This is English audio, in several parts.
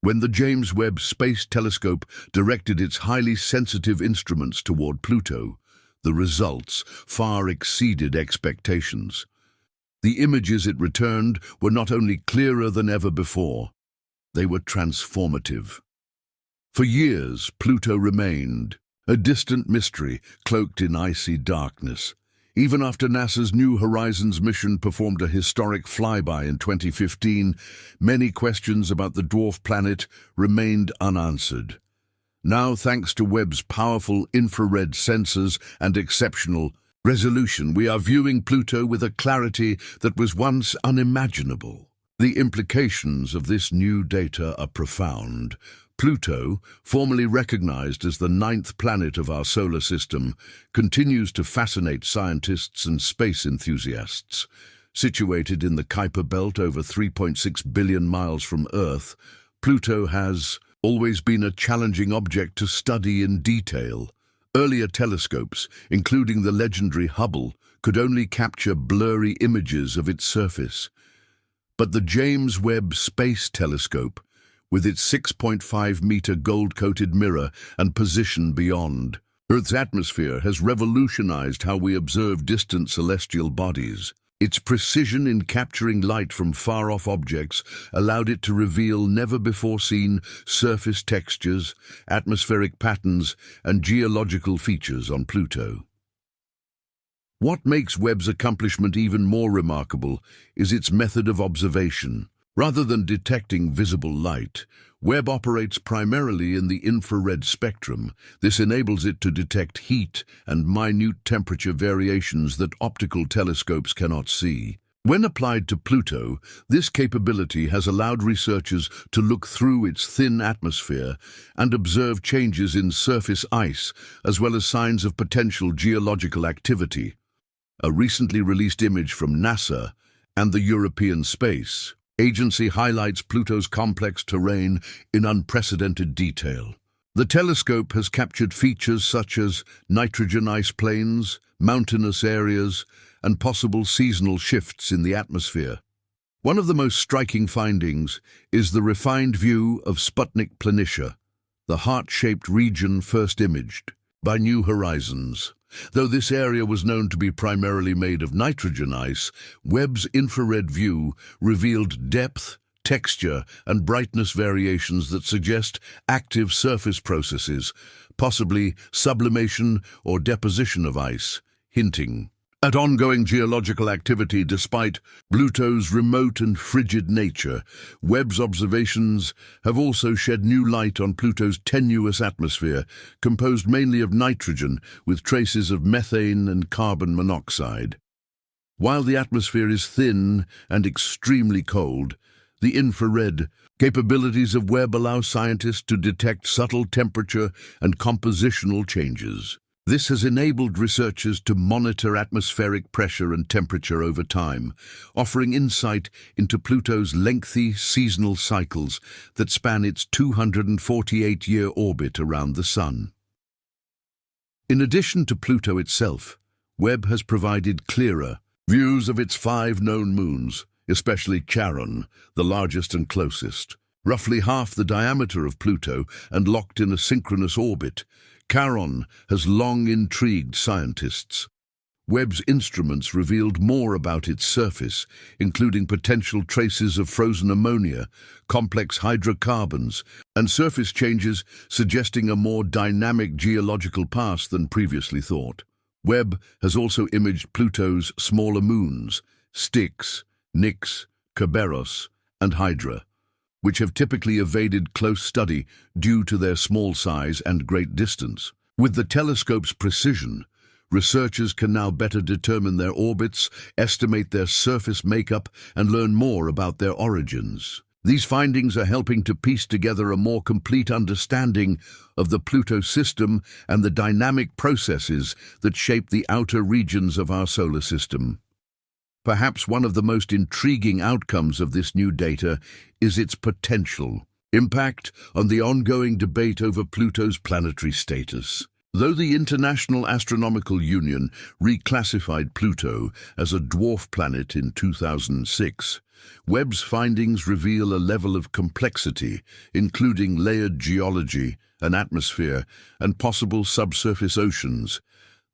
When the James Webb Space Telescope directed its highly sensitive instruments toward Pluto, the results far exceeded expectations. The images it returned were not only clearer than ever before, they were transformative. For years, Pluto remained a distant mystery cloaked in icy darkness. Even after NASA's New Horizons mission performed a historic flyby in 2015, many questions about the dwarf planet remained unanswered. Now, thanks to Webb's powerful infrared sensors and exceptional resolution, we are viewing Pluto with a clarity that was once unimaginable. The implications of this new data are profound. Pluto, formerly recognized as the 9th planet of our solar system, continues to fascinate scientists and space enthusiasts. Situated in the Kuiper Belt over 3.6 billion miles from Earth, Pluto has always been a challenging object to study in detail. Earlier telescopes, including the legendary Hubble, could only capture blurry images of its surface. But the James Webb Space Telescope, with its 6.5-meter gold-coated mirror and position beyond Earth's atmosphere, has revolutionized how we observe distant celestial bodies. Its precision in capturing light from far-off objects allowed it to reveal never-before-seen surface textures, atmospheric patterns, and geological features on Pluto. What makes Webb's accomplishment even more remarkable is its method of observation. Rather than detecting visible light, Webb operates primarily in the infrared spectrum. This enables it to detect heat and minute temperature variations that optical telescopes cannot see. When applied to Pluto, this capability has allowed researchers to look through its thin atmosphere and observe changes in surface ice, as well as signs of potential geological activity. A recently released image from NASA and the European Space Agency highlights Pluto's complex terrain in unprecedented detail. The telescope has captured features such as nitrogen ice plains, mountainous areas, and possible seasonal shifts in the atmosphere. One of the most striking findings is the refined view of Sputnik Planitia, the heart-shaped region first imaged by New Horizons. Though this area was known to be primarily made of nitrogen ice, Webb's infrared view revealed depth, texture, and brightness variations that suggest active surface processes, possibly sublimation or deposition of ice, hinting at ongoing geological activity. Despite Pluto's remote and frigid nature, Webb's observations have also shed new light on Pluto's tenuous atmosphere, composed mainly of nitrogen with traces of methane and carbon monoxide. While the atmosphere is thin and extremely cold, the infrared capabilities of Webb allow scientists to detect subtle temperature and compositional changes. This has enabled researchers to monitor atmospheric pressure and temperature over time, offering insight into Pluto's lengthy seasonal cycles that span its 248-year orbit around the Sun. In addition to Pluto itself, Webb has provided clearer views of its 5 known moons, especially Charon, the largest and closest. Roughly half the diameter of Pluto and locked in a synchronous orbit, Charon has long intrigued scientists. Webb's instruments revealed more about its surface, including potential traces of frozen ammonia, complex hydrocarbons, and surface changes suggesting a more dynamic geological past than previously thought. Webb has also imaged Pluto's smaller moons, Styx, Nix, Kerberos, and Hydra, which have typically evaded close study due to their small size and great distance. With the telescope's precision, researchers can now better determine their orbits, estimate their surface makeup, and learn more about their origins. These findings are helping to piece together a more complete understanding of the Pluto system and the dynamic processes that shape the outer regions of our solar system. Perhaps one of the most intriguing outcomes of this new data is its potential impact on the ongoing debate over Pluto's planetary status. Though the International Astronomical Union reclassified Pluto as a dwarf planet in 2006, Webb's findings reveal a level of complexity, including layered geology, an atmosphere, and possible subsurface oceans,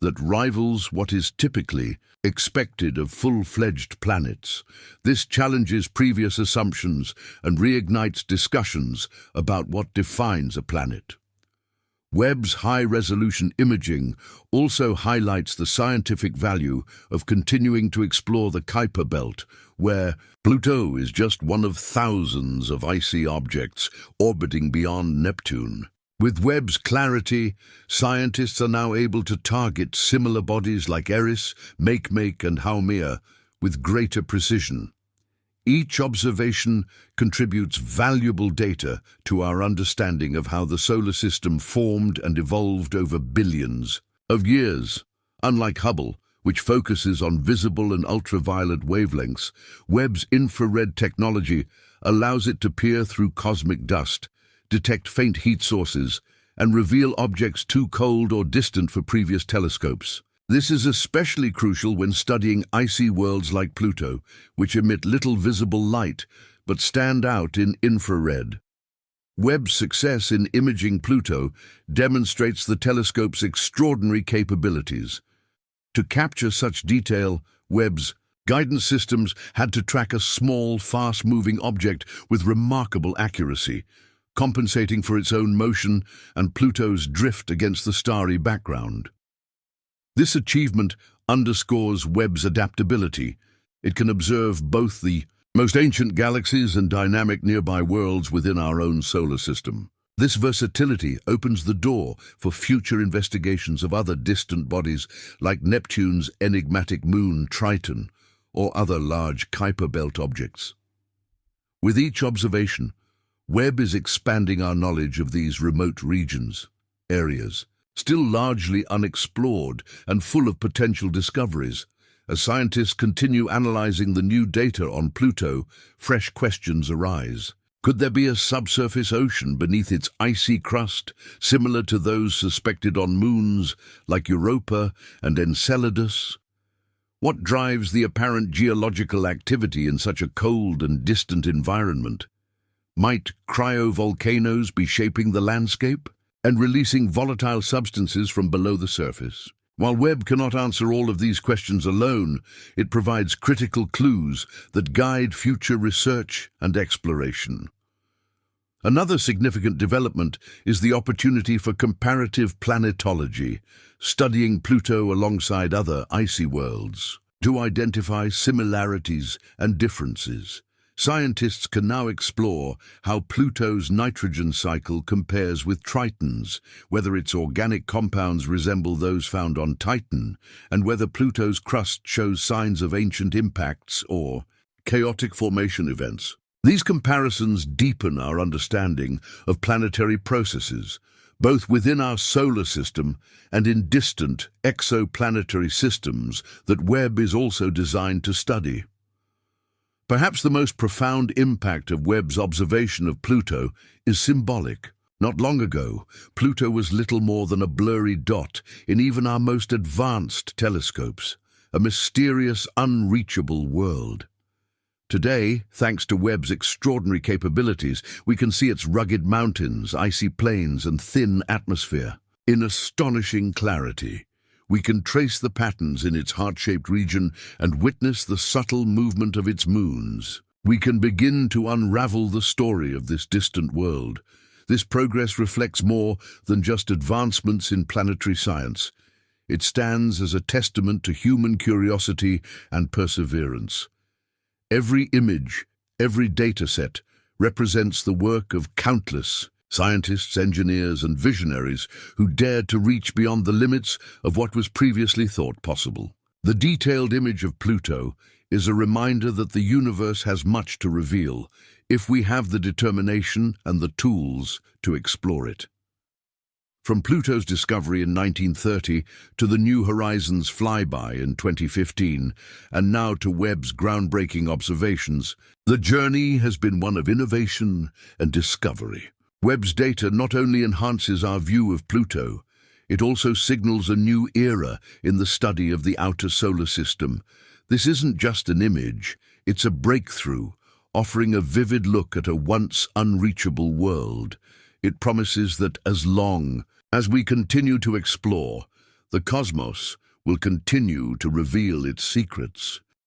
that rivals what is typically expected of full-fledged planets. This challenges previous assumptions and reignites discussions about what defines a planet. Webb's high-resolution imaging also highlights the scientific value of continuing to explore the Kuiper Belt, where Pluto is just one of thousands of icy objects orbiting beyond Neptune. With Webb's clarity, scientists are now able to target similar bodies like Eris, Makemake, and Haumea with greater precision. Each observation contributes valuable data to our understanding of how the solar system formed and evolved over billions of years. Unlike Hubble, which focuses on visible and ultraviolet wavelengths, Webb's infrared technology allows it to peer through cosmic dust, detect faint heat sources, and reveal objects too cold or distant for previous telescopes. This is especially crucial when studying icy worlds like Pluto, which emit little visible light but stand out in infrared. Webb's success in imaging Pluto demonstrates the telescope's extraordinary capabilities. To capture such detail, Webb's guidance systems had to track a small, fast-moving object with remarkable accuracy, compensating for its own motion and Pluto's drift against the starry background. This achievement underscores Webb's adaptability. It can observe both the most ancient galaxies and dynamic nearby worlds within our own solar system. This versatility opens the door for future investigations of other distant bodies like Neptune's enigmatic moon Triton or other large Kuiper Belt objects. With each observation, Webb is expanding our knowledge of these remote areas, still largely unexplored and full of potential discoveries. As scientists continue analyzing the new data on Pluto, fresh questions arise. Could there be a subsurface ocean beneath its icy crust, similar to those suspected on moons like Europa and Enceladus? What drives the apparent geological activity in such a cold and distant environment? Might cryovolcanoes be shaping the landscape and releasing volatile substances from below the surface? While Webb cannot answer all of these questions alone, it provides critical clues that guide future research and exploration. Another significant development is the opportunity for comparative planetology, studying Pluto alongside other icy worlds to identify similarities and differences. Scientists can now explore how Pluto's nitrogen cycle compares with Triton's, whether its organic compounds resemble those found on Titan, and whether Pluto's crust shows signs of ancient impacts or chaotic formation events. These comparisons deepen our understanding of planetary processes, both within our solar system and in distant exoplanetary systems that Webb is also designed to study. Perhaps the most profound impact of Webb's observation of Pluto is symbolic. Not long ago, Pluto was little more than a blurry dot in even our most advanced telescopes, a mysterious, unreachable world. Today, thanks to Webb's extraordinary capabilities, we can see its rugged mountains, icy plains, and thin atmosphere in astonishing clarity. We can trace the patterns in its heart-shaped region and witness the subtle movement of its moons. We can begin to unravel the story of this distant world. This progress reflects more than just advancements in planetary science. It stands as a testament to human curiosity and perseverance. Every image, every dataset represents the work of countless scientists, engineers, and visionaries who dared to reach beyond the limits of what was previously thought possible. The detailed image of Pluto is a reminder that the universe has much to reveal if we have the determination and the tools to explore it. From Pluto's discovery in 1930 to the New Horizons flyby in 2015, and now to Webb's groundbreaking observations, the journey has been one of innovation and discovery. Webb's data not only enhances our view of Pluto, It also signals a new era in the study of the outer solar system. This isn't just an image, it's a breakthrough, offering a vivid look at a once unreachable world. It promises that as long as we continue to explore, the cosmos will continue to reveal its secrets.